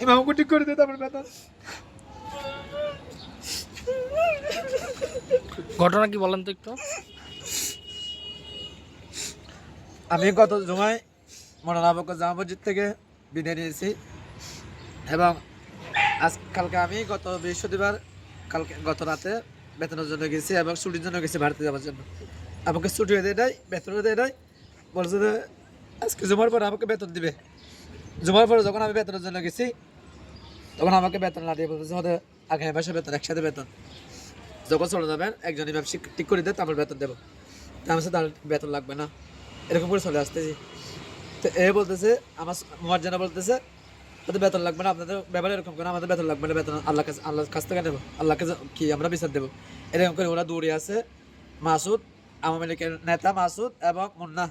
ইমামকে ঠিক করে দিতে আমার বেতন। ঘটনা কি বলেন তো একটু। আমি গত জুমায় মৌলানা বকর জামা মসজিদ থেকে বিদায় নিয়েছি এবং কালকে আমি গত বৃহস্পতিবার গত রাতে বেতনের জন্য গেছি এবং ছুটির জন্য গেছি ভারতে যাওয়ার জন্য। আমাকে ছুটিও দেয় নাই, বেতনও দেয় নাই। বলছে যে আজকে জুমার পরে আমাকে বেতন দিবে। জুমার পরে যখন আমি বেতনের জন্য গেছি তখন আমাকে বেতন না দিয়ে বলতেছে আমাদের আগামী মাসে বেতন একসাথে বেতন, যখন চলে যাবেন একজন ইমাম ঠিক করে দেয় তারপর বেতন দেবো। তা আমার সাথে বেতন লাগবে না, এরকম করে চলে আসতেছি। তো এ বলতেছে আমার মুয়াজ্জিনা বলতেছে তাদের বেতন লাগবে না, আপনাদের ব্যাপারে এরকম করে আমাদের বেতন লাগবে না, বেতন আল্লাহর কাছ থেকে নেবো, আল্লাহকে কি আমরা বিচার দেবো। এরকম করে ওরা দৌড়ে আছে। মাসুদ, আওয়ামী লীগের নেতা মাসুদ এবং মুন্না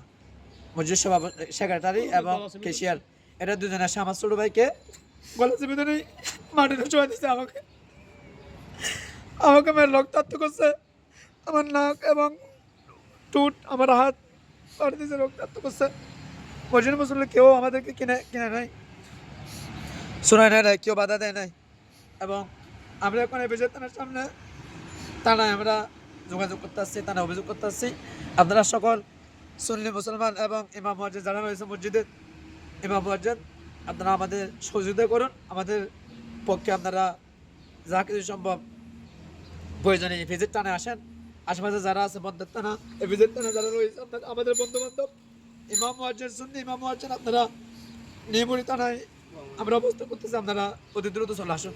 মসজিদ সভাপতি, সেক্রেটারি এবং কেশিয়ার, এরা দুজনে আসে আমার ছোট ভাইকে গলা চেপে ধরে মাটিতে শোয়া দিচ্ছে। আমাকে মেয়ের রক্তাক্ত করছে, আমার নাক এবং টুট আমার হাত পাড়ে দিয়েছে, রক্তাক্ত করছে। মসজিদ মুসল্লি কেউ আমাদেরকে কিনে কিনে নাই, শোনায় নাই, কেউ বাধা দেয় নাই। এবং আমরা এখন এফএজেড থানার সামনে থানায় আমরা যোগাযোগ করতে আসছি, থানায় অভিযোগ করতে আসছি। আপনারা সকল সুন্নি মুসলমান এবং ইমাম মুয়াজ্জিন যারা রয়েছে মসজিদের ইমাম মুয়াজ্জিন, আপনারা আমাদের সহযোগিতা করুন। আমাদের পক্ষে আপনারা যা কিছু সম্ভব প্রয়োজনে এফএজেড থানায় আসেন। আশেপাশে যারা আছে বন্ধের থানা, এফএজেড থানা যারা রয়েছে আমাদের বন্ধু বান্ধব ইমাম মুয়াজ্জিন, সুন্নি ইমাম মুয়াজ্জিন, আপনারা নিয়মিত থানায় আমরা অবস্থা করতেছি, আপনারা অতি দ্রুত চলে আসুন।